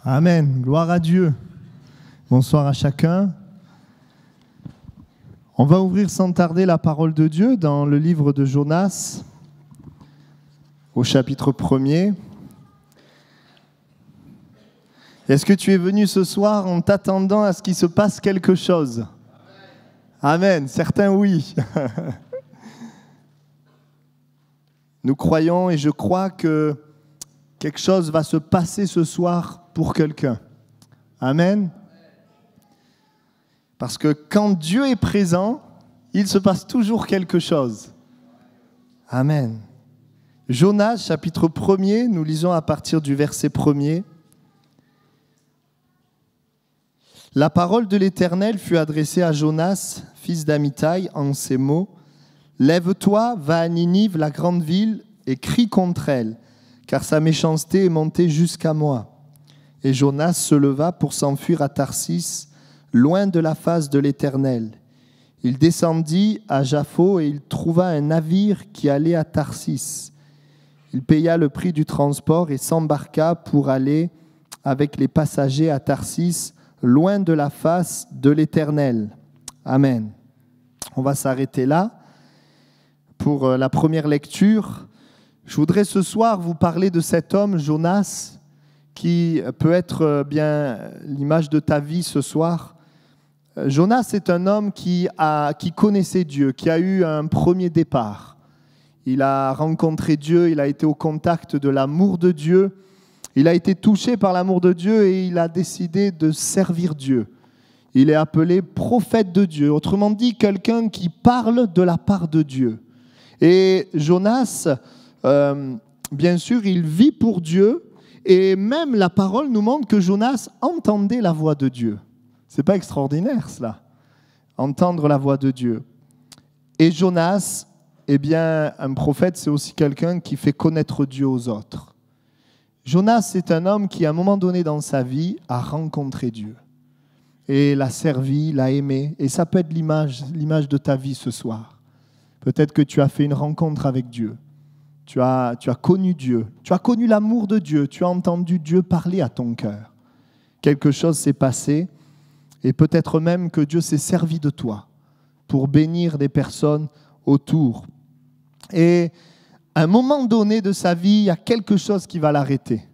Amen. Gloire à Dieu. Bonsoir à chacun. On va ouvrir sans tarder la parole de Dieu dans le livre de Jonas, au chapitre 1er. Est-ce que tu es venu ce soir en t'attendant à ce qu'il se passe quelque chose? Amen. Certains, oui. Nous croyons et je crois que quelque chose va se passer ce soir pour quelqu'un. Amen. Parce que quand Dieu est présent, il se passe toujours quelque chose. Amen. Jonas, chapitre 1er, nous lisons à partir du verset 1er. La parole de l'Éternel fut adressée à Jonas, fils d'Amittai, en ces mots. « Lève-toi, va à Ninive, la grande ville, et crie contre elle, car sa méchanceté est montée jusqu'à moi. » Et Jonas se leva pour s'enfuir à Tarsis, loin de la face de l'Éternel. Il descendit à Jaffo et il trouva un navire qui allait à Tarsis. Il paya le prix du transport et s'embarqua pour aller avec les passagers à Tarsis, loin de la face de l'Éternel. Amen. On va s'arrêter là pour la première lecture. Je voudrais ce soir vous parler de cet homme, Jonas, qui peut être bien l'image de ta vie ce soir. Jonas est un homme qui connaissait Dieu, qui a eu un premier départ. Il a rencontré Dieu, il a été au contact de l'amour de Dieu, il a été touché par l'amour de Dieu et il a décidé de servir Dieu. Il est appelé prophète de Dieu, autrement dit quelqu'un qui parle de la part de Dieu. Et Jonas, bien sûr, il vit pour Dieu. Et même la parole nous montre que Jonas entendait la voix de Dieu. C'est pas extraordinaire cela, entendre la voix de Dieu. Et Jonas, eh bien, un prophète, c'est aussi quelqu'un qui fait connaître Dieu aux autres. Jonas, c'est un homme qui, à un moment donné dans sa vie, a rencontré Dieu. Et l'a servi, l'a aimé. Et ça peut être l'image de ta vie ce soir. Peut-être que tu as fait une rencontre avec Dieu. Tu as connu Dieu, tu as connu l'amour de Dieu, tu as entendu Dieu parler à ton cœur. Quelque chose s'est passé et peut-être même que Dieu s'est servi de toi pour bénir des personnes autour. Et à un moment donné de sa vie, il y a quelque chose qui va l'arrêter.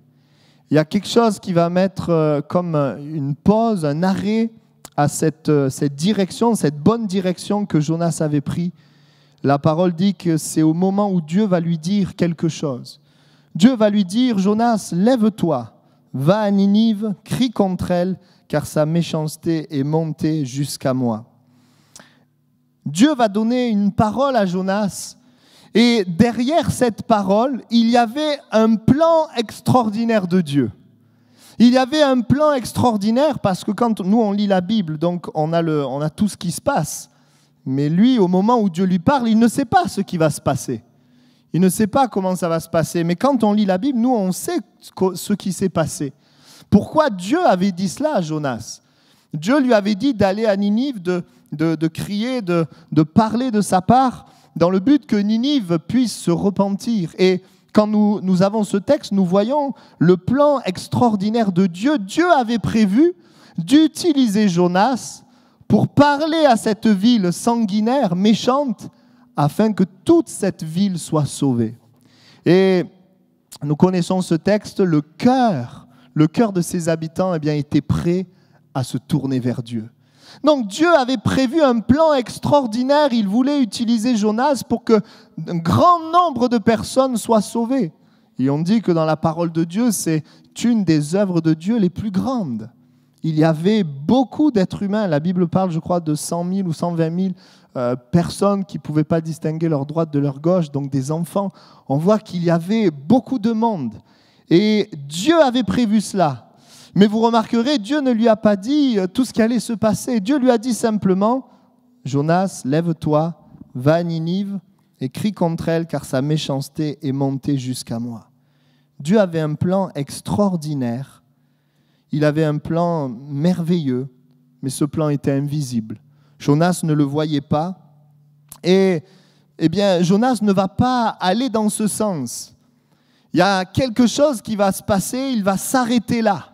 Il y a quelque chose qui va mettre comme une pause, un arrêt à cette direction, cette bonne direction que Jonas avait prise. La parole dit que c'est au moment où Dieu va lui dire quelque chose. Dieu va lui dire, Jonas, lève-toi, va à Ninive, crie contre elle, car sa méchanceté est montée jusqu'à moi. Dieu va donner une parole à Jonas, et derrière cette parole, il y avait un plan extraordinaire de Dieu. Il y avait un plan extraordinaire parce que quand nous on lit la Bible, donc on a tout ce qui se passe. Mais lui, au moment où Dieu lui parle, il ne sait pas ce qui va se passer. Il ne sait pas comment ça va se passer. Mais quand on lit la Bible, nous, on sait ce qui s'est passé. Pourquoi Dieu avait dit cela à Jonas? Dieu lui avait dit d'aller à Ninive, de crier, de parler de sa part, dans le but que Ninive puisse se repentir. Et quand nous avons ce texte, nous voyons le plan extraordinaire de Dieu. Dieu avait prévu d'utiliser Jonas pour parler à cette ville sanguinaire, méchante, afin que toute cette ville soit sauvée. Et nous connaissons ce texte, le cœur de ses habitants était prêt à se tourner vers Dieu. Donc Dieu avait prévu un plan extraordinaire, il voulait utiliser Jonas pour qu'un grand nombre de personnes soient sauvées. Et on dit que dans la parole de Dieu, c'est une des œuvres de Dieu les plus grandes. Il y avait beaucoup d'êtres humains. La Bible parle, je crois, de 100 000 ou 120 000 personnes qui ne pouvaient pas distinguer leur droite de leur gauche, donc des enfants. On voit qu'il y avait beaucoup de monde. Et Dieu avait prévu cela. Mais vous remarquerez, Dieu ne lui a pas dit tout ce qui allait se passer. Dieu lui a dit simplement, « Jonas, lève-toi, va à Ninive et crie contre elle, car sa méchanceté est montée jusqu'à moi. » Dieu avait un plan extraordinaire. Il avait un plan merveilleux, mais ce plan était invisible. Jonas ne le voyait pas. Et Jonas ne va pas aller dans ce sens. Il y a quelque chose qui va se passer, il va s'arrêter là.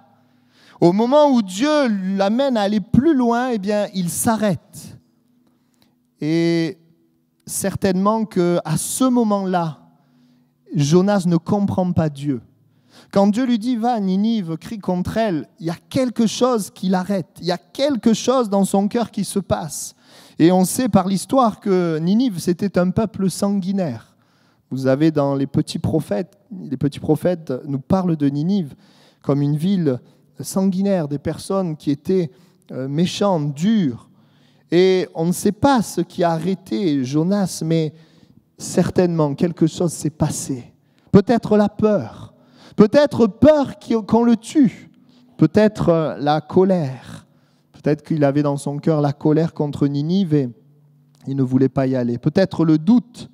Au moment où Dieu l'amène à aller plus loin, eh bien, il s'arrête. Et certainement qu'à ce moment-là, Jonas ne comprend pas Dieu. Quand Dieu lui dit « Va, Ninive, crie contre elle », il y a quelque chose qui l'arrête. Il y a quelque chose dans son cœur qui se passe. Et on sait par l'histoire que Ninive, c'était un peuple sanguinaire. Vous avez dans les petits prophètes nous parlent de Ninive comme une ville sanguinaire, des personnes qui étaient méchantes, dures. Et on ne sait pas ce qui a arrêté Jonas, mais certainement quelque chose s'est passé. Peut-être la peur. Peut-être peur qu'on le tue. Peut-être la colère. Peut-être qu'il avait dans son cœur la colère contre Ninive et il ne voulait pas y aller. Peut-être le doute.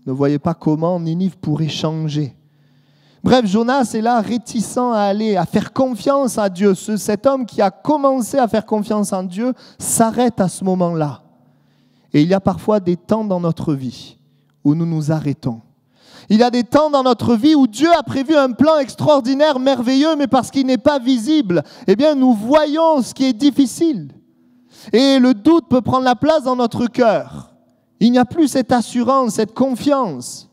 Il ne voyait pas comment Ninive pourrait changer. Bref, Jonas est là réticent à aller, à faire confiance à Dieu. Cet homme qui a commencé à faire confiance en Dieu s'arrête à ce moment-là. Et il y a parfois des temps dans notre vie où nous nous arrêtons. Il y a des temps dans notre vie où Dieu a prévu un plan extraordinaire, merveilleux, mais parce qu'il n'est pas visible, eh bien nous voyons ce qui est difficile. Et le doute peut prendre la place dans notre cœur. Il n'y a plus cette assurance, cette confiance.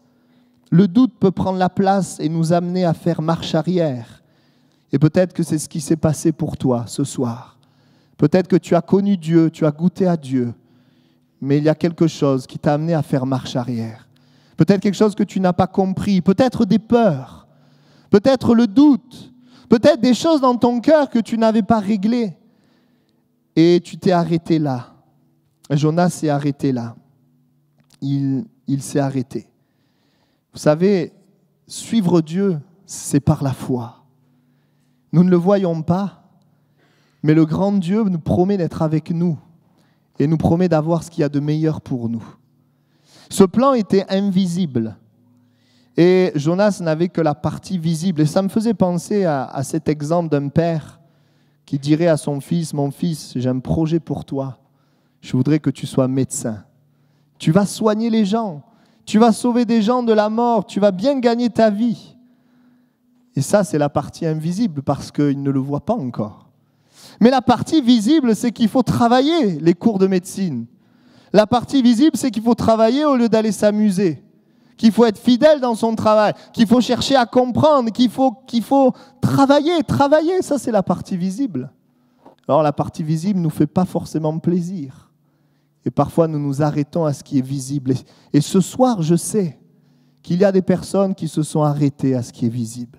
Le doute peut prendre la place et nous amener à faire marche arrière. Et peut-être que c'est ce qui s'est passé pour toi ce soir. Peut-être que tu as connu Dieu, tu as goûté à Dieu, mais il y a quelque chose qui t'a amené à faire marche arrière. Peut-être quelque chose que tu n'as pas compris, peut-être des peurs, peut-être le doute, peut-être des choses dans ton cœur que tu n'avais pas réglées. Et tu t'es arrêté là. Jonas s'est arrêté là. Il s'est arrêté. Vous savez, suivre Dieu, c'est par la foi. Nous ne le voyons pas, mais le grand Dieu nous promet d'être avec nous et nous promet d'avoir ce qu'il y a de meilleur pour nous. Ce plan était invisible et Jonas n'avait que la partie visible. Et ça me faisait penser à cet exemple d'un père qui dirait à son fils « Mon fils, j'ai un projet pour toi. Je voudrais que tu sois médecin. Tu vas soigner les gens. Tu vas sauver des gens de la mort. Tu vas bien gagner ta vie. » Et ça, c'est la partie invisible parce qu'il ne le voit pas encore. Mais la partie visible, c'est qu'il faut travailler les cours de médecine. La partie visible, c'est qu'il faut travailler au lieu d'aller s'amuser. Qu'il faut être fidèle dans son travail. Qu'il faut chercher à comprendre. Qu'il faut travailler. Ça, c'est la partie visible. Alors, la partie visible ne nous fait pas forcément plaisir. Et parfois, nous nous arrêtons à ce qui est visible. Et ce soir, je sais qu'il y a des personnes qui se sont arrêtées à ce qui est visible.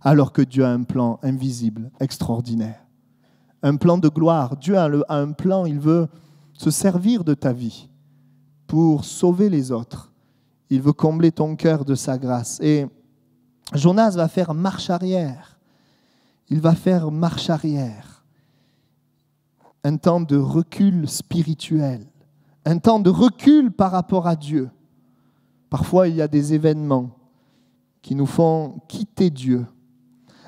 Alors que Dieu a un plan invisible, extraordinaire. Un plan de gloire. Dieu a un plan, il veut se servir de ta vie pour sauver les autres. Il veut combler ton cœur de sa grâce. Et Jonas va faire marche arrière. Il va faire marche arrière. Un temps de recul spirituel. Un temps de recul par rapport à Dieu. Parfois, il y a des événements qui nous font quitter Dieu.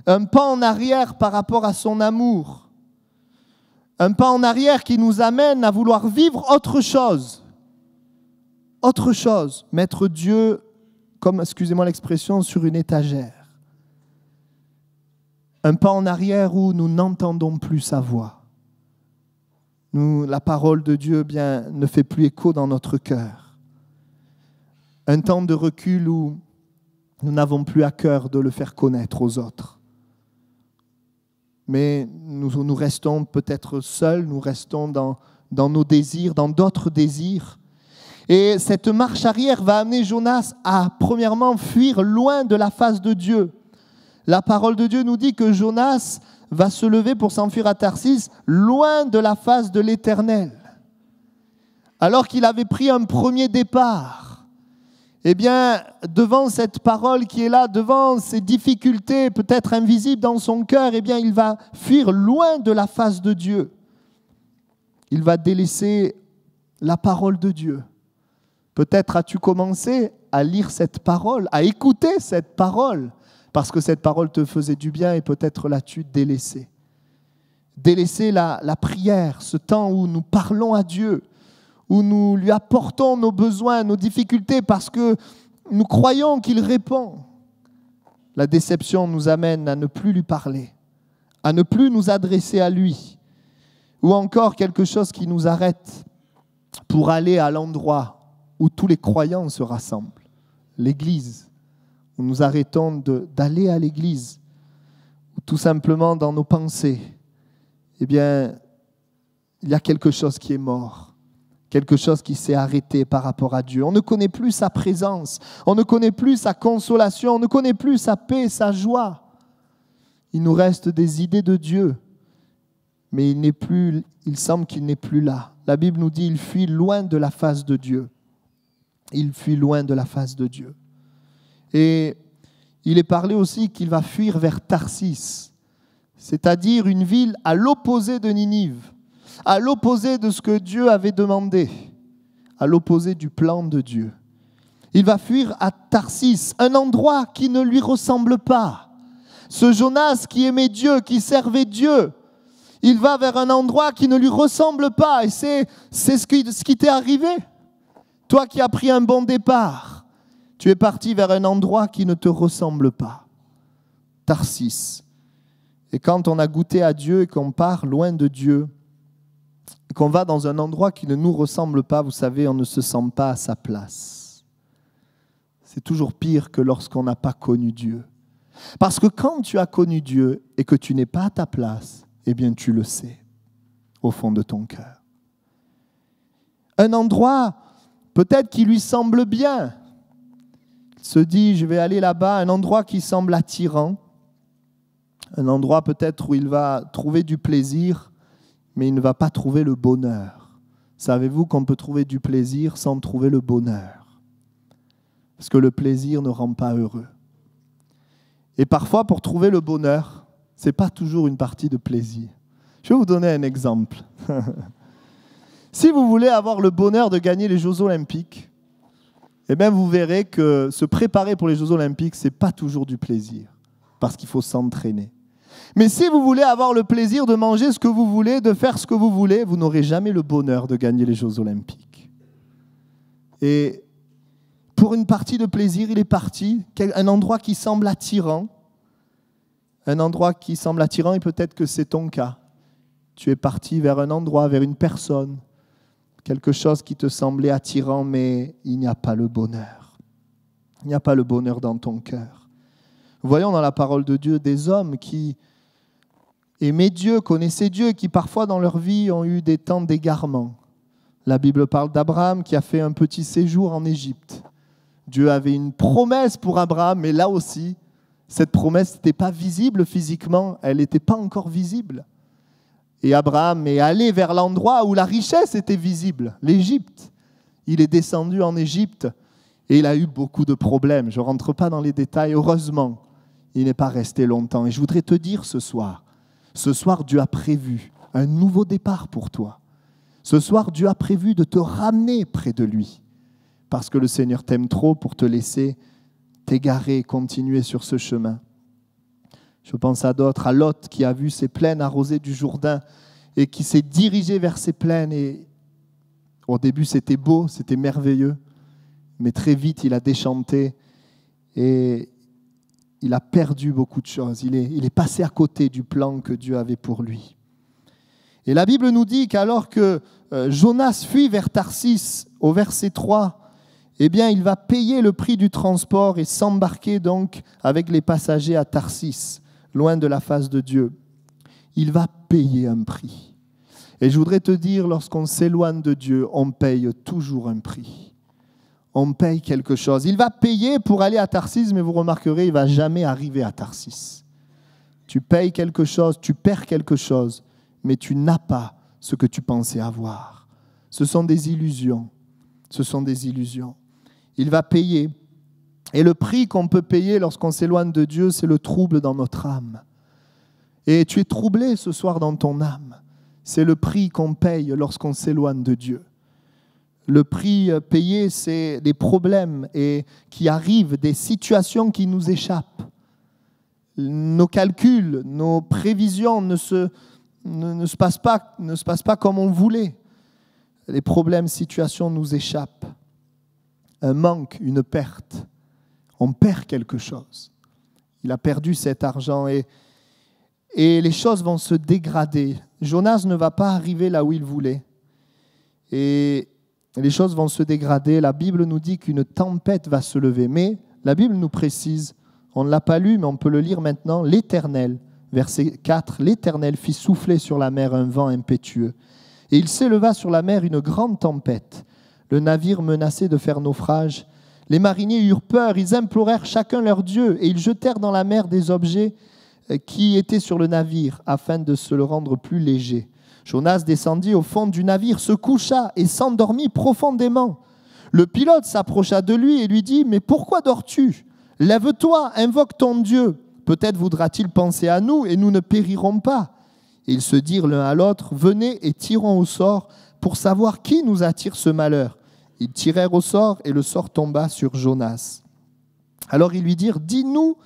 Un pas en arrière par rapport à son amour. Un pas en arrière qui nous amène à vouloir vivre autre chose. Autre chose. Mettre Dieu, comme, excusez-moi l'expression, sur une étagère. Un pas en arrière où nous n'entendons plus sa voix. La parole de Dieu ne fait plus écho dans notre cœur. Un temps de recul où nous n'avons plus à cœur de le faire connaître aux autres. Mais nous restons peut-être seuls, nous restons dans nos désirs, dans d'autres désirs. Et cette marche arrière va amener Jonas à, premièrement, fuir loin de la face de Dieu. La parole de Dieu nous dit que Jonas va se lever pour s'enfuir à Tarsis, loin de la face de l'Éternel. Alors qu'il avait pris un premier départ, eh bien, devant cette parole qui est là, devant ces difficultés peut-être invisibles dans son cœur, eh bien, il va fuir loin de la face de Dieu. Il va délaisser la parole de Dieu. Peut-être as-tu commencé à lire cette parole, à écouter cette parole, parce que cette parole te faisait du bien et peut-être l'as-tu délaissée. Délaisser la prière, ce temps où nous parlons à Dieu, où nous lui apportons nos besoins, nos difficultés, parce que nous croyons qu'il répond. La déception nous amène à ne plus lui parler, à ne plus nous adresser à lui, ou encore quelque chose qui nous arrête pour aller à l'endroit où tous les croyants se rassemblent, l'église, où nous arrêtons d'aller à l'église, ou tout simplement dans nos pensées, eh bien, il y a quelque chose qui est mort, quelque chose qui s'est arrêté par rapport à Dieu. On ne connaît plus sa présence, on ne connaît plus sa consolation, on ne connaît plus sa paix, sa joie. Il nous reste des idées de Dieu, mais il semble qu'il n'est plus là. La Bible nous dit qu'il fuit loin de la face de Dieu. Il fuit loin de la face de Dieu. Et il est parlé aussi qu'il va fuir vers Tarsis, c'est-à-dire une ville à l'opposé de Ninive, à l'opposé de ce que Dieu avait demandé, à l'opposé du plan de Dieu. Il va fuir à Tarsis, un endroit qui ne lui ressemble pas. Ce Jonas qui aimait Dieu, qui servait Dieu, il va vers un endroit qui ne lui ressemble pas. Et c'est ce qui t'est arrivé. Toi qui as pris un bon départ, tu es parti vers un endroit qui ne te ressemble pas. Tarsis. Et quand on a goûté à Dieu et qu'on part loin de Dieu, et qu'on va dans un endroit qui ne nous ressemble pas, vous savez, on ne se sent pas à sa place. C'est toujours pire que lorsqu'on n'a pas connu Dieu. Parce que quand tu as connu Dieu et que tu n'es pas à ta place, eh bien tu le sais, au fond de ton cœur. Un endroit peut-être qui lui semble bien. Il se dit, je vais aller là-bas, un endroit qui semble attirant, un endroit peut-être où il va trouver du plaisir, mais il ne va pas trouver le bonheur. Savez-vous qu'on peut trouver du plaisir sans trouver le bonheur? Parce que le plaisir ne rend pas heureux. Et parfois, pour trouver le bonheur, ce n'est pas toujours une partie de plaisir. Je vais vous donner un exemple. Si vous voulez avoir le bonheur de gagner les Jeux Olympiques, eh bien vous verrez que se préparer pour les Jeux Olympiques, ce n'est pas toujours du plaisir, parce qu'il faut s'entraîner. Mais si vous voulez avoir le plaisir de manger ce que vous voulez, de faire ce que vous voulez, vous n'aurez jamais le bonheur de gagner les Jeux Olympiques. Et pour une partie de plaisir, il est parti, un endroit qui semble attirant. Un endroit qui semble attirant, et peut-être que c'est ton cas. Tu es parti vers un endroit, vers une personne, quelque chose qui te semblait attirant, mais il n'y a pas le bonheur. Il n'y a pas le bonheur dans ton cœur. Voyons dans la parole de Dieu des hommes qui aimaient Dieu, connaissaient Dieu, et qui parfois dans leur vie ont eu des temps d'égarement. La Bible parle d'Abraham qui a fait un petit séjour en Égypte. Dieu avait une promesse pour Abraham, mais là aussi, cette promesse n'était pas visible physiquement, elle n'était pas encore visible. Et Abraham est allé vers l'endroit où la richesse était visible, l'Égypte. Il est descendu en Égypte et il a eu beaucoup de problèmes. Je ne rentre pas dans les détails, heureusement, il n'est pas resté longtemps. Et je voudrais te dire ce soir, Dieu a prévu un nouveau départ pour toi. Ce soir, Dieu a prévu de te ramener près de lui. Parce que le Seigneur t'aime trop pour te laisser t'égarer, continuer sur ce chemin. Je pense à d'autres, à Lot qui a vu ces plaines arrosées du Jourdain et qui s'est dirigé vers ces plaines. Et au début, c'était beau, c'était merveilleux, mais très vite, il a déchanté et il a perdu beaucoup de choses. Il est passé à côté du plan que Dieu avait pour lui. Et la Bible nous dit qu'alors que Jonas fuit vers Tarsis, au verset 3, eh bien, il va payer le prix du transport et s'embarquer donc avec les passagers à Tarsis, loin de la face de Dieu. Il va payer un prix. Et je voudrais te dire, lorsqu'on s'éloigne de Dieu, on paye toujours un prix. On paye quelque chose. Il va payer pour aller à Tarsis, mais vous remarquerez, il ne va jamais arriver à Tarsis. Tu payes quelque chose, tu perds quelque chose, mais tu n'as pas ce que tu pensais avoir. Ce sont des illusions. Ce sont des illusions. Il va payer. Et le prix qu'on peut payer lorsqu'on s'éloigne de Dieu, c'est le trouble dans notre âme. Et tu es troublé ce soir dans ton âme. C'est le prix qu'on paye lorsqu'on s'éloigne de Dieu. Le prix payé, c'est des problèmes qui arrivent, des situations qui nous échappent. Nos calculs, nos prévisions ne se passent pas comme on voulait. Les problèmes, situations nous échappent. Un manque, une perte. On perd quelque chose. Il a perdu cet argent et et les choses vont se dégrader. Jonas ne va pas arriver là où il voulait. Et les choses vont se dégrader. La Bible nous dit qu'une tempête va se lever. Mais la Bible nous précise, on ne l'a pas lu, mais on peut le lire maintenant, l'Éternel, verset 4, l'Éternel fit souffler sur la mer un vent impétueux. Et il s'éleva sur la mer une grande tempête. Le navire menaçait de faire naufrage. Les mariniers eurent peur, ils implorèrent chacun leur Dieu, et ils jetèrent dans la mer des objets qui étaient sur le navire, afin de se le rendre plus léger. Jonas descendit au fond du navire, se coucha et s'endormit profondément. Le pilote s'approcha de lui et lui dit « Mais pourquoi dors-tu ? Lève-toi, invoque ton Dieu. Peut-être voudra-t-il penser à nous et nous ne périrons pas. » Et ils se dirent l'un à l'autre « Venez et tirons au sort pour savoir qui nous attire ce malheur. » Ils tirèrent au sort et le sort tomba sur Jonas. Alors ils lui dirent « Dis-nous,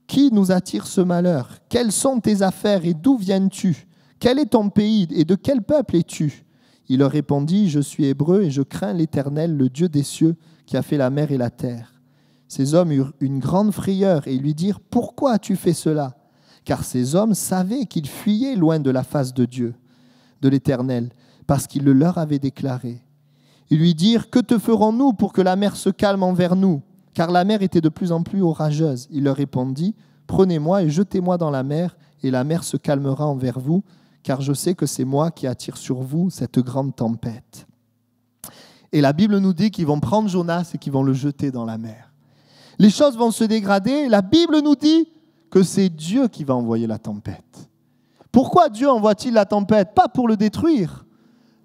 qui nous attire ce malheur ? Quelles sont tes affaires et d'où viens-tu ? Quel est ton pays et de quel peuple es-tu » Il leur répondit « Je suis hébreu et je crains l'Éternel, le Dieu des cieux, qui a fait la mer et la terre. » Ces hommes eurent une grande frayeur et lui dirent « Pourquoi as-tu fait cela ?» Car ces hommes savaient qu'ils fuyaient loin de la face de Dieu, de l'Éternel, parce qu'il le leur avait déclaré. Ils lui dirent « Que te ferons-nous pour que la mer se calme envers nous ?» Car la mer était de plus en plus orageuse. Il leur répondit « Prenez-moi et jetez-moi dans la mer, et la mer se calmera envers vous, car je sais que c'est moi qui attire sur vous cette grande tempête. » Et la Bible nous dit qu'ils vont prendre Jonas et qu'ils vont le jeter dans la mer. Les choses vont se dégrader. La Bible nous dit que c'est Dieu qui va envoyer la tempête. Pourquoi Dieu envoie-t-il la tempête ? Pas pour le détruire,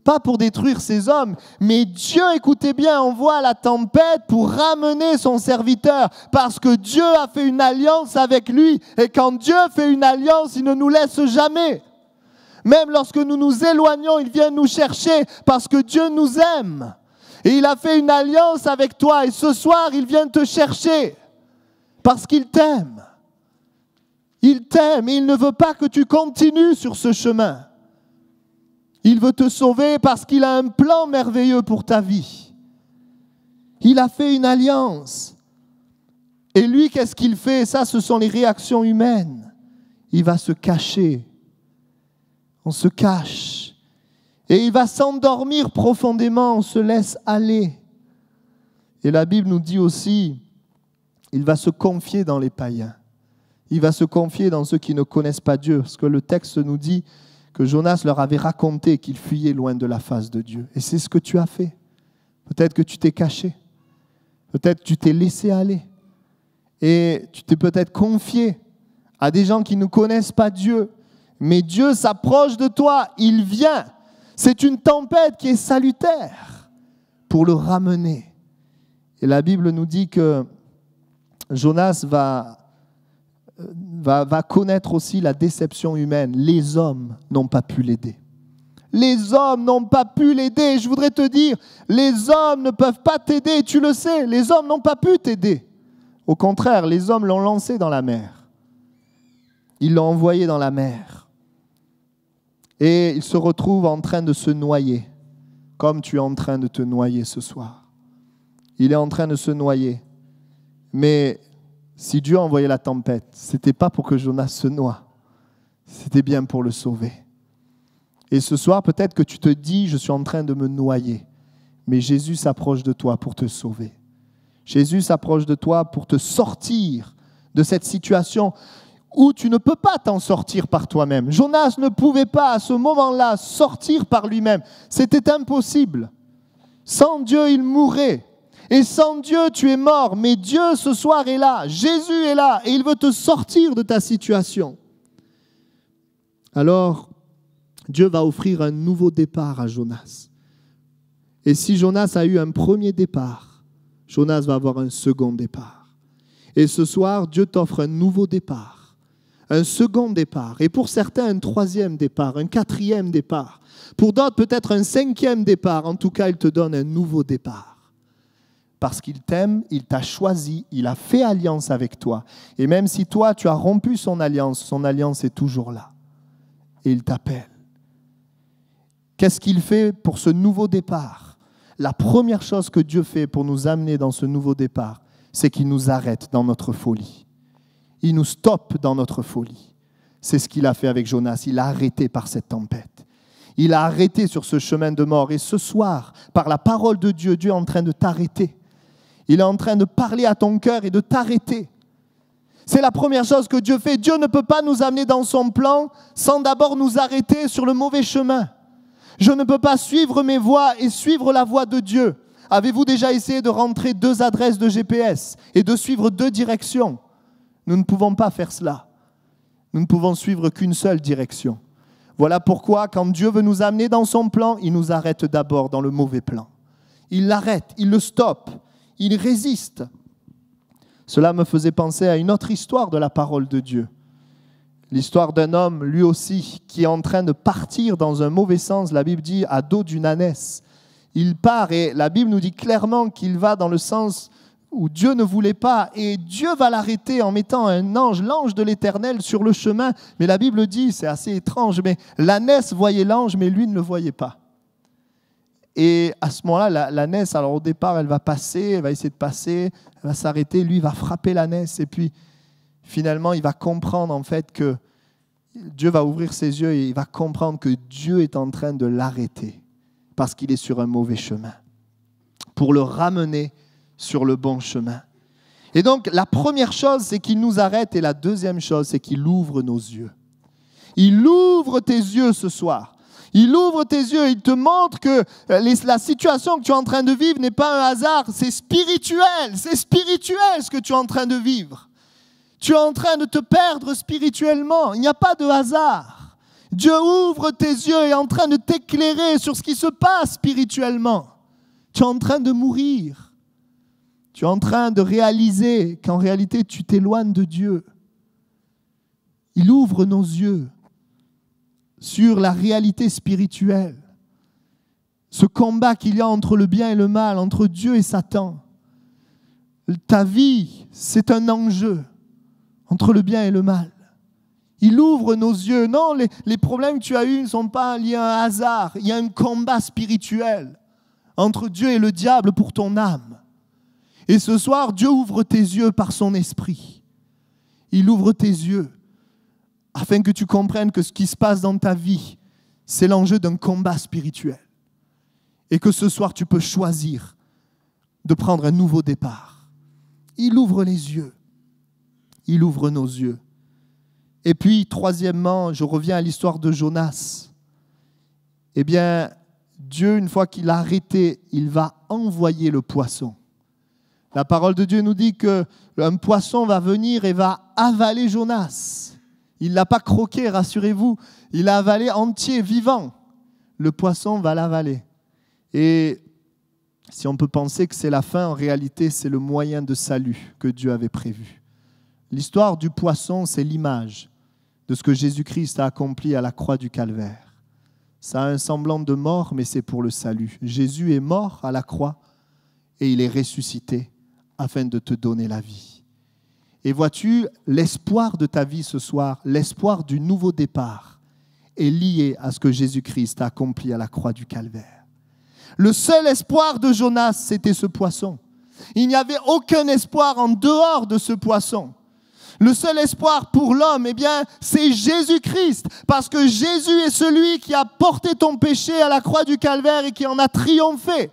pas pour détruire ces hommes, mais Dieu, écoutez bien, envoie la tempête pour ramener son serviteur, parce que Dieu a fait une alliance avec lui, et quand Dieu fait une alliance, il ne nous laisse jamais. Même lorsque nous nous éloignons, il vient nous chercher, parce que Dieu nous aime. Et il a fait une alliance avec toi, et ce soir, il vient te chercher, parce qu'il t'aime. Il t'aime, et il ne veut pas que tu continues sur ce chemin. Il veut te sauver parce qu'il a un plan merveilleux pour ta vie. Il a fait une alliance. Et lui, qu'est-ce qu'il fait ? Ça, ce sont les réactions humaines. Il va se cacher. On se cache. Et il va s'endormir profondément, on se laisse aller. Et la Bible nous dit aussi, il va se confier dans les païens. Il va se confier dans ceux qui ne connaissent pas Dieu. Parce que le texte nous dit que Jonas leur avait raconté qu'il fuyait loin de la face de Dieu. Et c'est ce que tu as fait. Peut-être que tu t'es caché. Peut-être que tu t'es laissé aller. Et tu t'es peut-être confié à des gens qui ne connaissent pas Dieu. Mais Dieu s'approche de toi. Il vient. C'est une tempête qui est salutaire pour le ramener. Et la Bible nous dit que Jonas va connaître aussi la déception humaine. Les hommes n'ont pas pu l'aider. Les hommes n'ont pas pu l'aider. Je voudrais te dire, les hommes ne peuvent pas t'aider. Tu le sais, les hommes n'ont pas pu t'aider. Au contraire, les hommes l'ont lancé dans la mer. Ils l'ont envoyé dans la mer. Et il se retrouve en train de se noyer, comme tu es en train de te noyer ce soir. Il est en train de se noyer. Mais si Dieu a envoyé la tempête, ce n'était pas pour que Jonas se noie. C'était bien pour le sauver. Et ce soir, peut-être que tu te dis, je suis en train de me noyer. Mais Jésus s'approche de toi pour te sauver. Jésus s'approche de toi pour te sortir de cette situation où tu ne peux pas t'en sortir par toi-même. Jonas ne pouvait pas à ce moment-là sortir par lui-même. C'était impossible. Sans Dieu, il mourrait. Et sans Dieu, tu es mort. Mais Dieu, ce soir, est là. Jésus est là. Et il veut te sortir de ta situation. Alors, Dieu va offrir un nouveau départ à Jonas. Et si Jonas a eu un premier départ, Jonas va avoir un second départ. Et ce soir, Dieu t'offre un nouveau départ. Un second départ. Et pour certains, un troisième départ. Un quatrième départ. Pour d'autres, peut-être un cinquième départ. En tout cas, il te donne un nouveau départ. Parce qu'il t'aime, il t'a choisi, il a fait alliance avec toi. Et même si toi, tu as rompu son alliance est toujours là. Et il t'appelle. Qu'est-ce qu'il fait pour ce nouveau départ ? La première chose que Dieu fait pour nous amener dans ce nouveau départ, c'est qu'il nous arrête dans notre folie. Il nous stoppe dans notre folie. C'est ce qu'il a fait avec Jonas. Il a arrêté par cette tempête. Il a arrêté sur ce chemin de mort. Et ce soir, par la parole de Dieu, Dieu est en train de t'arrêter. Il est en train de parler à ton cœur et de t'arrêter. C'est la première chose que Dieu fait. Dieu ne peut pas nous amener dans son plan sans d'abord nous arrêter sur le mauvais chemin. Je ne peux pas suivre mes voies et suivre la voie de Dieu. Avez-vous déjà essayé de rentrer 2 adresses de GPS et de suivre 2 directions? Nous ne pouvons pas faire cela. Nous ne pouvons suivre qu'une seule direction. Voilà pourquoi, quand Dieu veut nous amener dans son plan, il nous arrête d'abord dans le mauvais plan. Il l'arrête, il le stoppe, il résiste. Cela me faisait penser à une autre histoire de la parole de Dieu. L'histoire d'un homme, lui aussi, qui est en train de partir dans un mauvais sens, la Bible dit, à dos d'une ânesse. Il part et la Bible nous dit clairement qu'il va dans le sens où Dieu ne voulait pas. Et Dieu va l'arrêter en mettant un ange, l'ange de l'Éternel, sur le chemin. Mais la Bible dit, c'est assez étrange, mais l'ânesse voyait l'ange, mais lui ne le voyait pas. Et à ce moment-là, l'ânesse, alors au départ, elle va passer, elle va essayer de passer, elle va s'arrêter, lui il va frapper l'ânesse. Et puis finalement, il va comprendre en fait que Dieu va ouvrir ses yeux et il va comprendre que Dieu est en train de l'arrêter parce qu'il est sur un mauvais chemin, pour le ramener sur le bon chemin. Et donc, la première chose, c'est qu'il nous arrête, et la deuxième chose, c'est qu'il ouvre nos yeux. Il ouvre tes yeux ce soir. Il ouvre tes yeux, il te montre que la situation que tu es en train de vivre n'est pas un hasard, c'est spirituel ce que tu es en train de vivre. Tu es en train de te perdre spirituellement, il n'y a pas de hasard. Dieu ouvre tes yeux et est en train de t'éclairer sur ce qui se passe spirituellement. Tu es en train de mourir. Tu es en train de réaliser qu'en réalité, tu t'éloignes de Dieu. Il ouvre nos yeux sur la réalité spirituelle. Ce combat qu'il y a entre le bien et le mal, entre Dieu et Satan. Ta vie, c'est un enjeu entre le bien et le mal. Il ouvre nos yeux. Non, les problèmes que tu as eus ne sont pas liés à un hasard. Il y a un combat spirituel entre Dieu et le diable pour ton âme. Et ce soir, Dieu ouvre tes yeux par son esprit. Il ouvre tes yeux afin que tu comprennes que ce qui se passe dans ta vie, c'est l'enjeu d'un combat spirituel. Et que ce soir, tu peux choisir de prendre un nouveau départ. Il ouvre les yeux. Il ouvre nos yeux. Et puis, troisièmement, je reviens à l'histoire de Jonas. Eh bien, Dieu, une fois qu'il a arrêté, il va envoyer le poisson. La parole de Dieu nous dit qu'un poisson va venir et va avaler Jonas. Il ne l'a pas croqué, rassurez-vous. Il l'a avalé entier, vivant. Le poisson va l'avaler. Et si on peut penser que c'est la fin, en réalité, c'est le moyen de salut que Dieu avait prévu. L'histoire du poisson, c'est l'image de ce que Jésus-Christ a accompli à la croix du Calvaire. Ça a un semblant de mort, mais c'est pour le salut. Jésus est mort à la croix et il est ressuscité afin de te donner la vie. Et vois-tu, l'espoir de ta vie ce soir, l'espoir du nouveau départ est lié à ce que Jésus-Christ a accompli à la croix du Calvaire. Le seul espoir de Jonas, c'était ce poisson. Il n'y avait aucun espoir en dehors de ce poisson. Le seul espoir pour l'homme, eh bien, c'est Jésus-Christ. Parce que Jésus est celui qui a porté ton péché à la croix du Calvaire et qui en a triomphé.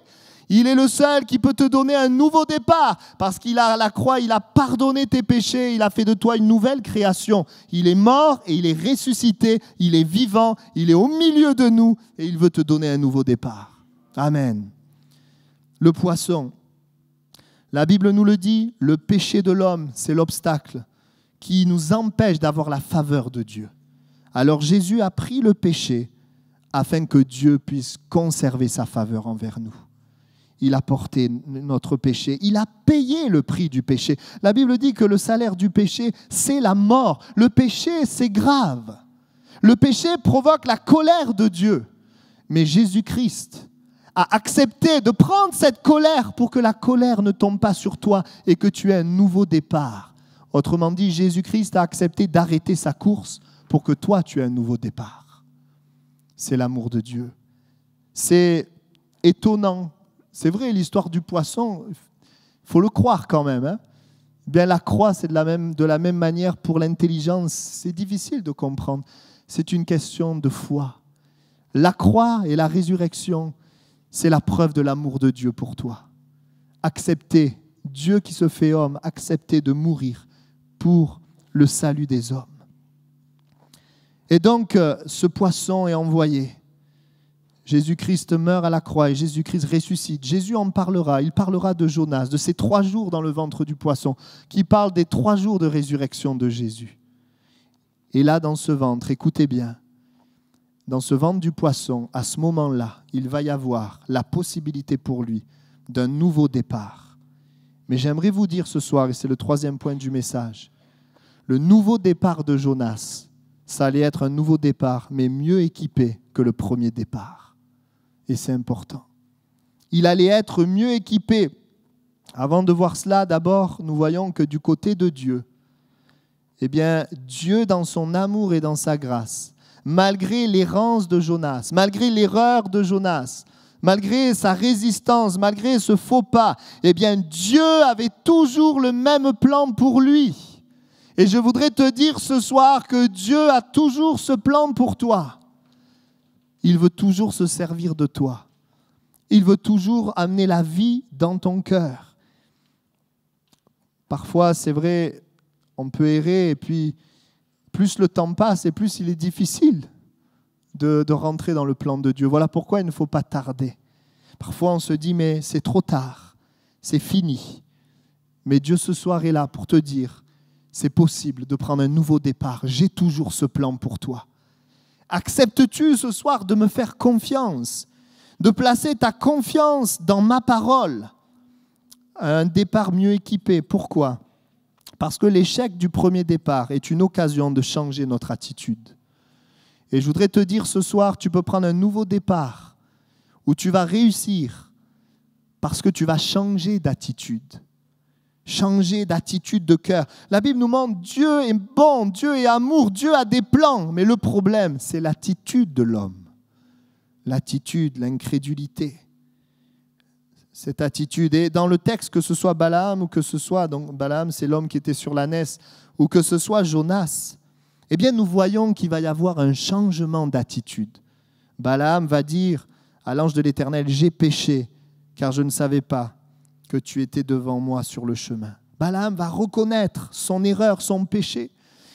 Il est le seul qui peut te donner un nouveau départ. Parce qu'il a à la croix, il a pardonné tes péchés. Il a fait de toi une nouvelle création. Il est mort et il est ressuscité. Il est vivant. Il est au milieu de nous et il veut te donner un nouveau départ. Amen. Le poisson. La Bible nous le dit, le péché de l'homme, c'est l'obstacle qui nous empêche d'avoir la faveur de Dieu. Alors Jésus a pris le péché afin que Dieu puisse conserver sa faveur envers nous. Il a porté notre péché. Il a payé le prix du péché. La Bible dit que le salaire du péché, c'est la mort. Le péché, c'est grave. Le péché provoque la colère de Dieu. Mais Jésus-Christ a accepté de prendre cette colère pour que la colère ne tombe pas sur toi et que tu aies un nouveau départ. Autrement dit, Jésus-Christ a accepté d'arrêter sa course pour que toi, tu aies un nouveau départ. C'est l'amour de Dieu. C'est étonnant. C'est vrai, l'histoire du poisson, il faut le croire quand même. Hein. Bien, la croix, c'est de la même manière pour l'intelligence. C'est difficile de comprendre. C'est une question de foi. La croix et la résurrection, c'est la preuve de l'amour de Dieu pour toi. Accepter, Dieu qui se fait homme, accepter de mourir pour le salut des hommes. Et donc, ce poisson est envoyé. Jésus-Christ meurt à la croix et Jésus-Christ ressuscite. Jésus en parlera. Il parlera de Jonas, de ces 3 jours dans le ventre du poisson, qui parle des 3 jours de résurrection de Jésus. Et là, dans ce ventre, écoutez bien, dans ce ventre du poisson, à ce moment-là, il va y avoir la possibilité pour lui d'un nouveau départ. Mais j'aimerais vous dire ce soir, et c'est le 3e point du message, le nouveau départ de Jonas, ça allait être un nouveau départ, mais mieux équipé que le premier départ. Et c'est important. Il allait être mieux équipé. Avant de voir cela, d'abord, nous voyons que du côté de Dieu, eh bien, Dieu, dans son amour et dans sa grâce, malgré l'errance de Jonas, malgré l'erreur de Jonas, malgré sa résistance, malgré ce faux pas, eh bien, Dieu avait toujours le même plan pour lui. Et je voudrais te dire ce soir que Dieu a toujours ce plan pour toi. Il veut toujours se servir de toi. Il veut toujours amener la vie dans ton cœur. Parfois, c'est vrai, on peut errer et puis plus le temps passe et plus il est difficile de rentrer dans le plan de Dieu. Voilà pourquoi il ne faut pas tarder. Parfois, on se dit, mais c'est trop tard, c'est fini. Mais Dieu ce soir est là pour te dire, c'est possible de prendre un nouveau départ. J'ai toujours ce plan pour toi. Acceptes-tu ce soir de me faire confiance, de placer ta confiance dans ma parole? Un départ mieux équipé. Pourquoi? Parce que l'échec du premier départ est une occasion de changer notre attitude. Et je voudrais te dire ce soir, tu peux prendre un nouveau départ où tu vas réussir parce que tu vas changer d'attitude. Changer d'attitude de cœur. La Bible nous montre Dieu est bon, Dieu est amour, Dieu a des plans. Mais le problème, c'est l'attitude de l'homme. L'attitude, l'incrédulité. Cette attitude. Et dans le texte, que ce soit Balaam ou que ce soit, donc Balaam c'est l'homme qui était sur l'ânesse, ou que ce soit Jonas, eh bien nous voyons qu'il va y avoir un changement d'attitude. Balaam va dire à l'ange de l'Éternel, j'ai péché, car je ne savais pas que tu étais devant moi sur le chemin. Balaam va reconnaître son erreur, son péché.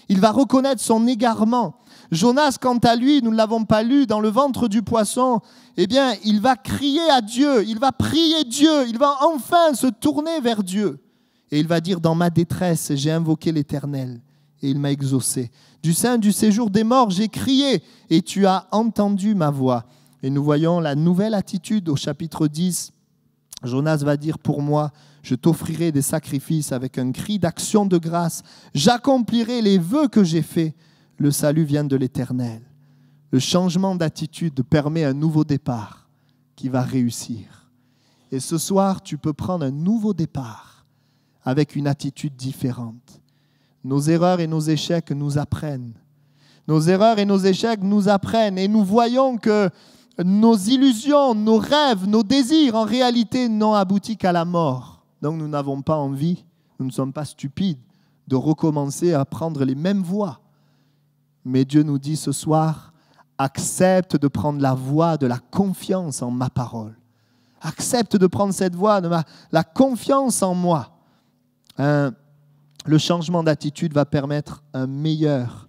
Il va reconnaître son égarement. Jonas, quant à lui, nous ne l'avons pas lu, dans le ventre du poisson, eh bien, il va crier à Dieu, il va prier Dieu, il va enfin se tourner vers Dieu. Et il va dire, dans ma détresse, j'ai invoqué l'Éternel et il m'a exaucé. Du sein du séjour des morts, j'ai crié et tu as entendu ma voix. Et nous voyons la nouvelle attitude au chapitre 10. Jonas va dire, pour moi, je t'offrirai des sacrifices avec un cri d'action de grâce. J'accomplirai les vœux que j'ai faits. Le salut vient de l'Éternel. Le changement d'attitude permet un nouveau départ qui va réussir. Et ce soir, tu peux prendre un nouveau départ avec une attitude différente. Nos erreurs et nos échecs nous apprennent. Nos erreurs et nos échecs nous apprennent. Et nous voyons que nos illusions, nos rêves, nos désirs, en réalité, n'ont abouti qu'à la mort. Donc nous n'avons pas envie, nous ne sommes pas stupides de recommencer à prendre les mêmes voies. Mais Dieu nous dit ce soir, accepte de prendre la voie de la confiance en ma parole. Accepte de prendre cette voie de la confiance en moi. Le changement d'attitude va permettre un meilleur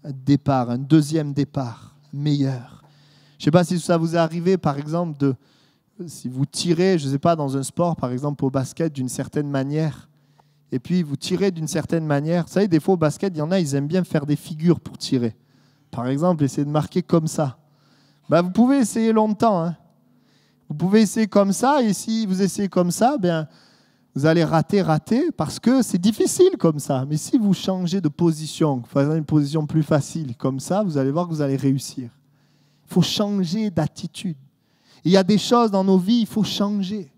départ, un deuxième départ meilleur. Je ne sais pas si ça vous est arrivé, par exemple, si vous tirez, je ne sais pas, dans un sport, par exemple au basket, d'une certaine manière, et puis vous tirez d'une certaine manière. Vous savez, des fois au basket, il y en a, ils aiment bien faire des figures pour tirer. Par exemple, essayer de marquer comme ça. Ben, vous pouvez essayer longtemps. Hein. Vous pouvez essayer comme ça, et si vous essayez comme ça, ben, vous allez rater, parce que c'est difficile comme ça. Mais si vous changez de position, faisant une position plus facile, comme ça, vous allez voir que vous allez réussir. Il faut changer d'attitude. Il y a des choses dans nos vies, il faut changer.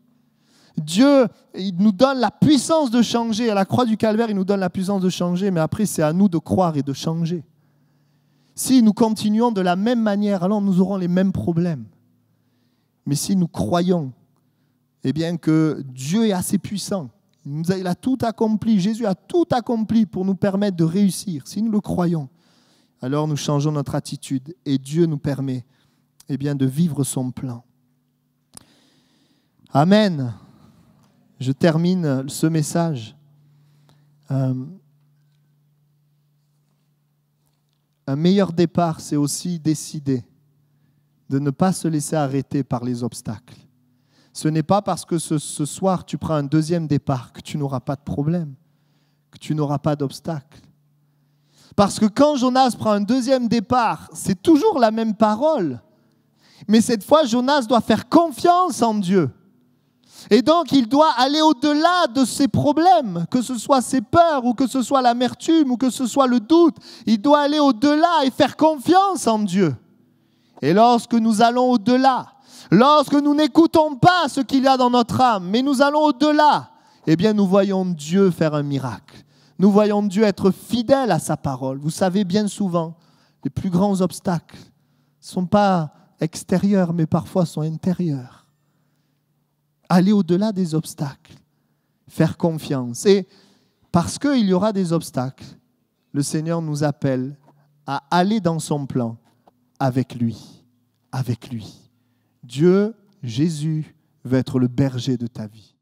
Dieu, il nous donne la puissance de changer. À la croix du Calvaire, il nous donne la puissance de changer, mais après, c'est à nous de croire et de changer. Si nous continuons de la même manière, alors nous aurons les mêmes problèmes. Mais si nous croyons, eh bien, que Dieu est assez puissant, Il a tout accompli. Jésus a tout accompli pour nous permettre de réussir. Si nous le croyons, alors nous changeons notre attitude et Dieu nous permet de vivre son plan. Amen. Je termine ce message. Un meilleur départ, c'est aussi décider de ne pas se laisser arrêter par les obstacles. Ce n'est pas parce que ce soir tu prends un deuxième départ que tu n'auras pas de problème, que tu n'auras pas d'obstacle. Parce que quand Jonas prend un deuxième départ, c'est toujours la même parole. Mais cette fois, Jonas doit faire confiance en Dieu. Et donc, il doit aller au-delà de ses problèmes, que ce soit ses peurs, ou que ce soit l'amertume, ou que ce soit le doute. Il doit aller au-delà et faire confiance en Dieu. Et lorsque nous allons au-delà, lorsque nous n'écoutons pas ce qu'il y a dans notre âme, mais nous allons au-delà, nous voyons Dieu faire un miracle. Nous voyons Dieu être fidèle à sa parole. Vous savez, bien souvent, les plus grands obstacles ne sont pas extérieurs, mais parfois sont intérieurs. Aller au-delà des obstacles, faire confiance. Et parce qu'il y aura des obstacles, le Seigneur nous appelle à aller dans son plan avec lui. Avec lui. Dieu, Jésus, veut être le berger de ta vie.